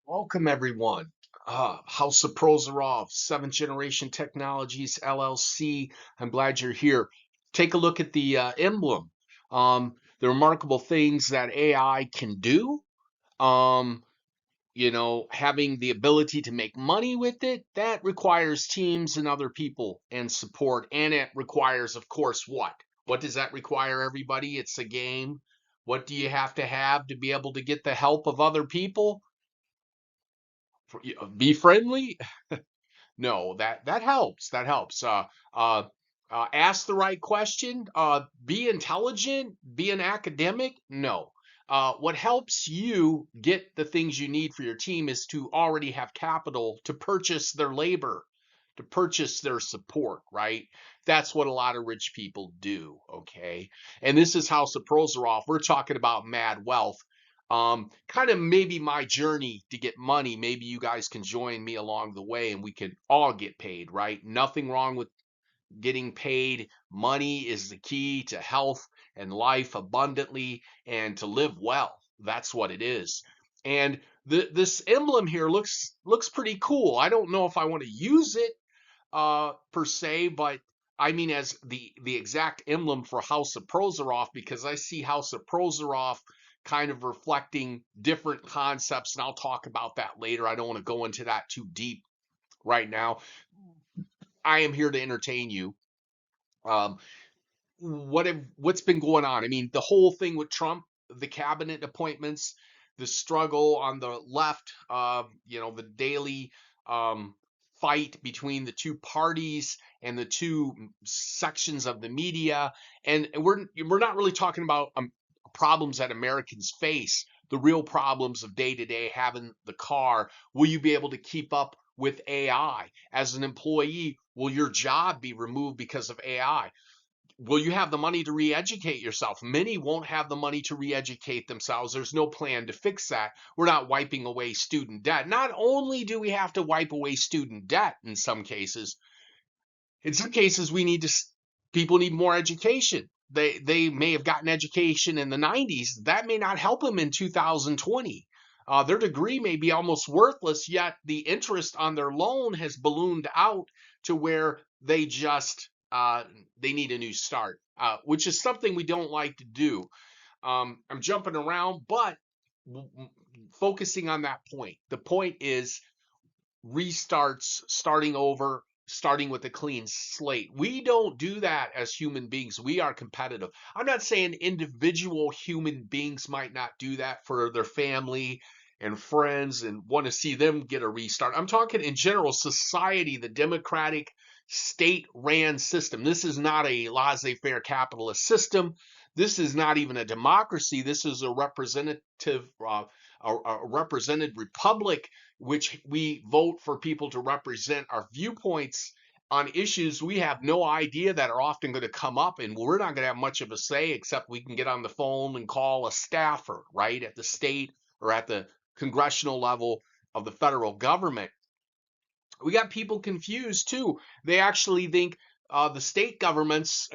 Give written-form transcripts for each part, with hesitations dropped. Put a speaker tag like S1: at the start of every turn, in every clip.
S1: Welcome, everyone. House of Prozorov, Seventh Generation Technologies LLC. I'm glad you're here. Take a look at the emblem. The remarkable things that AI can do. Um, Having the ability to make money with it, that requires teams and other people and support. And it requires, of course, what? What does that require, everybody? It's a game. What do you have to be able to get the help of other people? Be friendly. No, that helps. That helps. Uh, ask the right question. Be intelligent. Be an academic. No. What helps you get the things you need for your team is to already have capital to purchase their labor, to purchase their support, right? That's what a lot of rich people do, okay? And this is House of Prozorov. We're talking about mad wealth. Kind of maybe my journey to get money. Maybe you guys can join me along the way and we can all get paid, right? Nothing wrong with getting paid. Money is the key to health and life abundantly and to live well. That's what it is. And this emblem here looks pretty cool. I don't know if I want to use it per se, but I mean as the exact emblem for House of Prozorov because I see House of Prozorov kind of reflecting different concepts, and I'll talk about that later. I don't want to go into that too deep right now. I am here to entertain you. Um, what's been going on? I mean, the whole thing with Trump, the cabinet appointments, the struggle on the left, the daily um, fight between the two parties and the two sections of the media, and we're not really talking about problems that Americans face. The real problems of day to day having the car. Will you be able to keep up with AI as an employee? Will your job be removed because of AI? Will you have the money to re-educate yourself? Many won't have the money to re-educate themselves. There's no plan to fix that. We're not wiping away student debt. Not only do we have to wipe away student debt in some cases we need to people need more education. They may have gotten education in the 90s. That may not help them in 2020. Their degree may be almost worthless, yet the interest on their loan has ballooned out to where they need a new start, which is something we don't like to do. I'm jumping around, but focusing on that point. The point is restarts, starting over, starting with a clean slate. We don't do that as human beings. We are competitive. I'm not saying individual human beings might not do that for their family and friends and want to see them get a restart. I'm talking in general society, the democratic state ran system. This is not a laissez faire capitalist system. This is not even a democracy. This is a a represented republic, which we vote for people to represent our viewpoints on issues we have no idea that are often going to come up, and we're not going to have much of a say except we can get on the phone and call a staffer, right, at the state or at the congressional level of the federal government. We got people confused too. They actually think the state governments,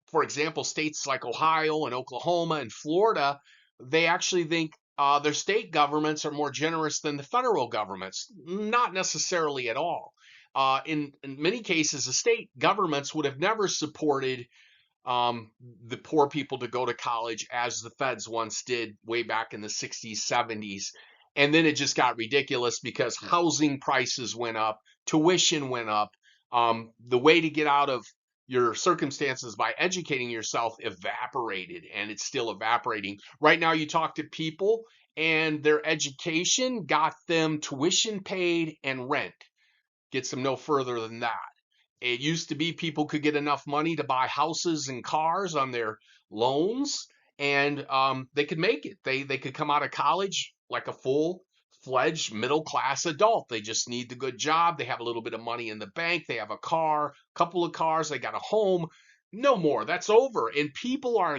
S1: for example, states like Ohio and Oklahoma and Florida, they actually think their state governments are more generous than the federal governments. Not necessarily at all. In many cases, the state governments would have never supported the poor people to go to college as the feds once did way back in the 60s, 70s. And then it just got ridiculous because housing prices went up, tuition went up. The way to get out of your circumstances by educating yourself evaporated, and it's still evaporating. Right now, you talk to people, and their education got them tuition paid and rent. Gets them no further than that. It used to be people could get enough money to buy houses and cars on their loans, and they could make it. They could come out of college like a full-fledged middle-class adult. They just need the good job. They have a little bit of money in the bank. They have a car, a couple of cars. They got a home. No more. That's over. And people are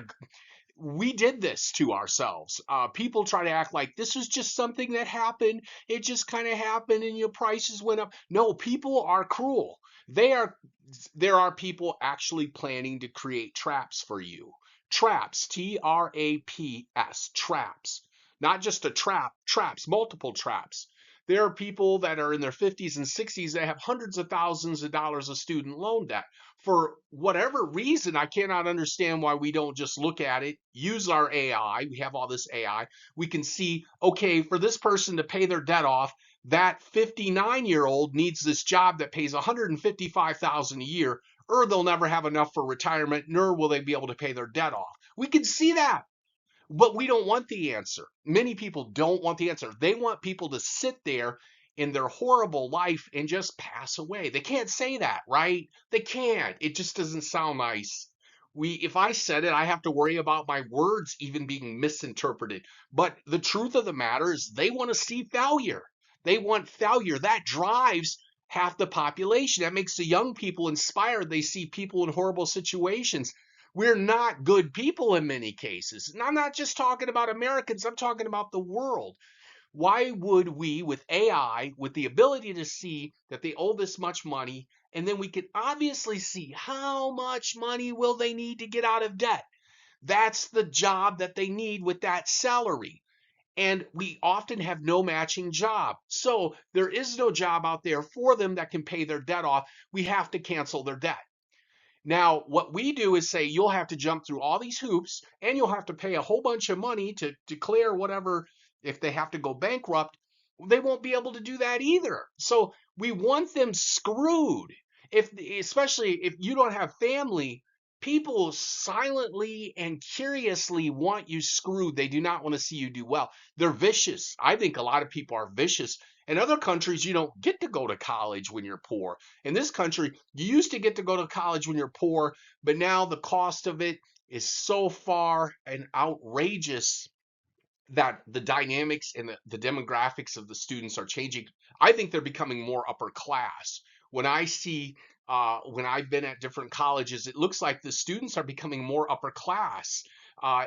S1: we did this to ourselves. People try to act like this is just something that happened. It just kind of happened and your prices went up. No, people are cruel. They are there are people actually planning to create traps for you. Traps, TRAPS, traps. Not just a trap, traps, multiple traps. There are people that are in their 50s and 60s that have hundreds of thousands of dollars of student loan debt. For whatever reason, I cannot understand why we don't just look at it, use our AI. We have all this AI. We can see, okay, for this person to pay their debt off, that 59-year-old needs this job that pays 155,000 a year, or they'll never have enough for retirement, nor will they be able to pay their debt off. We can see that. But we don't want the answer. Many people don't want the answer. They want people to sit there in their horrible life and just pass away. They can't say that, right? They can't. It just doesn't sound nice. If I said it, I have to worry about my words even being misinterpreted. But the truth of the matter is they want to see failure. They want failure. That drives half the population. That makes the young people inspired. They see people in horrible situations. We're not good people in many cases. And I'm not just talking about Americans, I'm talking about the world. Why would we, with AI, with the ability to see that they owe this much money, and then we can obviously see how much money will they need to get out of debt? That's the job that they need with that salary. And we often have no matching job. So there is no job out there for them that can pay their debt off. We have to cancel their debt. Now, what we do is say you'll have to jump through all these hoops and you'll have to pay a whole bunch of money to declare whatever. If they have to go bankrupt, they won't be able to do that either. So we want them screwed. Especially if you don't have family, people silently and curiously want you screwed. They do not want to see you do well. They're vicious. I think a lot of people are vicious. In other countries, you don't get to go to college when you're poor. In this country, you used to get to go to college when you're poor, but now the cost of it is so far and outrageous that the dynamics and the demographics of the students are changing. I think they're becoming more upper class. When I see, when I've been at different colleges, it looks like the students are becoming more upper class.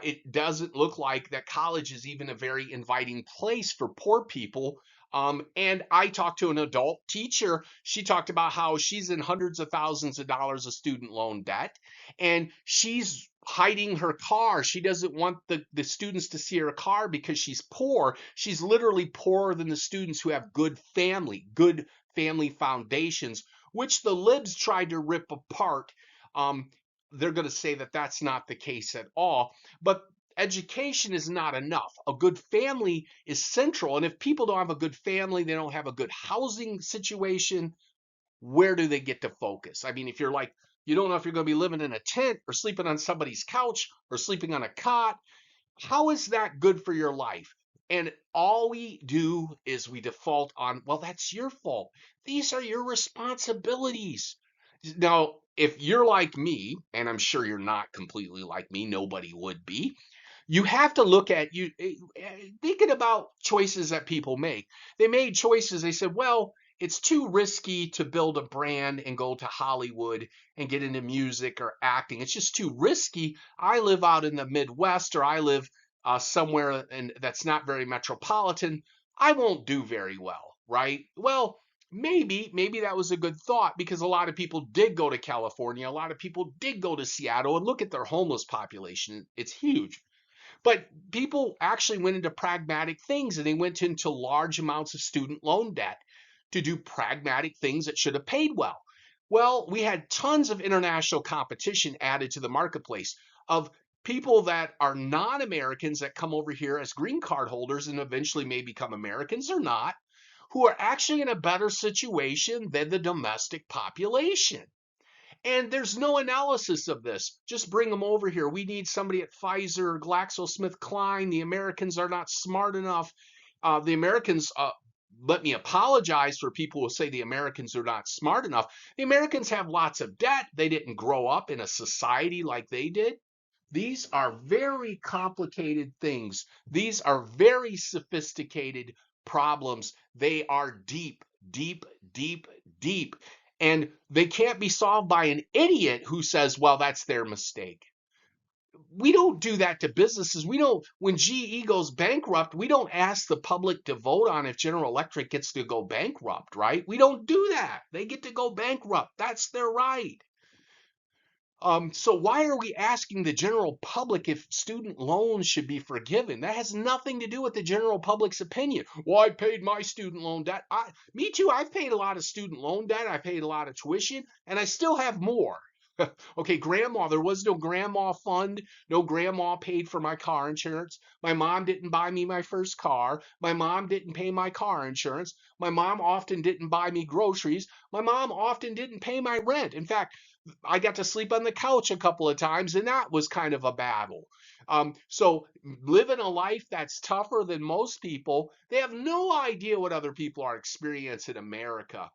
S1: It doesn't look like that college is even a very inviting place for poor people. And I talked to an adult teacher. She talked about how she's in hundreds of thousands of dollars of student loan debt, and she's hiding her car. She doesn't want the students to see her car because she's poor. She's literally poorer than the students who have good family foundations, which the libs tried to rip apart. They're going to say that that's not the case at all. But education is not enough. A good family is central. And if people don't have a good family, they don't have a good housing situation, where do they get to focus? I mean, if you're like, you don't know if you're going to be living in a tent or sleeping on somebody's couch or sleeping on a cot, how is that good for your life? And all we do is we default on, well, that's your fault. These are your responsibilities. Now, if you're like me, and I'm sure you're not completely like me, nobody would be, you have to look at thinking about choices that people make. They made choices. They said, well, it's too risky to build a brand and go to Hollywood and get into music or acting. It's just too risky. I live out in the Midwest, or I live somewhere that's not very metropolitan. I won't do very well, right? Well, maybe that was a good thought, because a lot of people did go to California. A lot of people did go to Seattle, and look at their homeless population. It's huge. But people actually went into pragmatic things, and they went into large amounts of student loan debt to do pragmatic things that should have paid well. Well, we had tons of international competition added to the marketplace of people that are non-Americans that come over here as green card holders and eventually may become Americans or not, who are actually in a better situation than the domestic population. And there's no analysis of this. Just bring them over here. We need somebody at Pfizer or GlaxoSmithKline. The Americans are not smart enough. The Americans, let me apologize for people who say the Americans are not smart enough. The Americans have lots of debt. They didn't grow up in a society like they did. These are very complicated things. These are very sophisticated problems. They are deep, deep, deep, deep. And they can't be solved by an idiot who says, well, that's their mistake. We don't do that to businesses. We don't, when GE goes bankrupt, we don't ask the public to vote on if General Electric gets to go bankrupt, right? We don't do that. They get to go bankrupt. That's their right. So why are we asking the general public if student loans should be forgiven? That has nothing to do with the general public's opinion. Well, I paid my student loan debt. Me too. I've paid a lot of student loan debt. I paid a lot of tuition, and I still have more. Okay, grandma, there was no grandma fund. No grandma paid for my car insurance. My mom didn't buy me my first car. My mom didn't pay my car insurance. My mom often didn't buy me groceries. My mom often didn't pay my rent. In fact, I got to sleep on the couch a couple of times, and that was kind of a battle. So, living a life that's tougher than most people, they have no idea what other people are experiencing in America.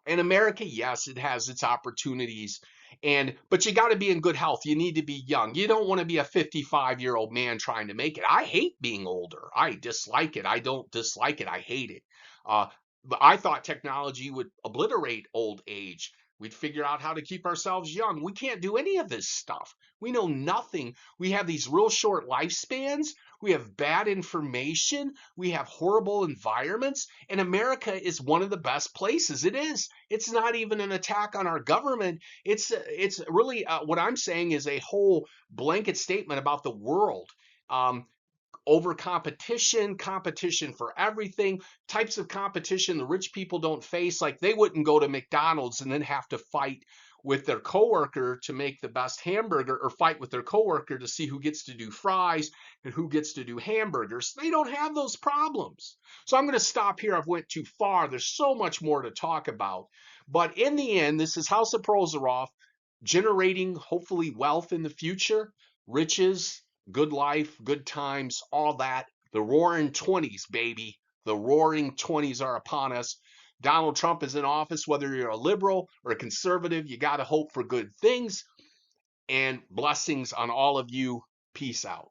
S1: In America, yes, it has its opportunities, but you got to be in good health. You need to be young. You don't want to be a 55-year-old man trying to make it. I hate being older. I dislike it. I don't dislike it. I hate it. Uh, but I thought technology would obliterate old age. We'd figure out how to keep ourselves young. We can't do any of this stuff. We know nothing. We have these real short lifespans. We have bad information. We have horrible environments. And America is one of the best places. It is. It's not even an attack on our government. It's really what I'm saying is a whole blanket statement about the world. Um, Over competition, competition for everything, types of competition the rich people don't face. Like they wouldn't go to McDonald's and then have to fight with their coworker to make the best hamburger, or fight with their coworker to see who gets to do fries and who gets to do hamburgers. They don't have those problems. So I'm going to stop here. I've went too far. There's so much more to talk about. But in the end, this is House of Prozorov, generating hopefully wealth in the future, riches, good life, good times, all that. The roaring 20s, baby. The roaring 20s are upon us. Donald Trump is in office. Whether you're a liberal or a conservative, you got to hope for good things, and blessings on all of you. Peace out.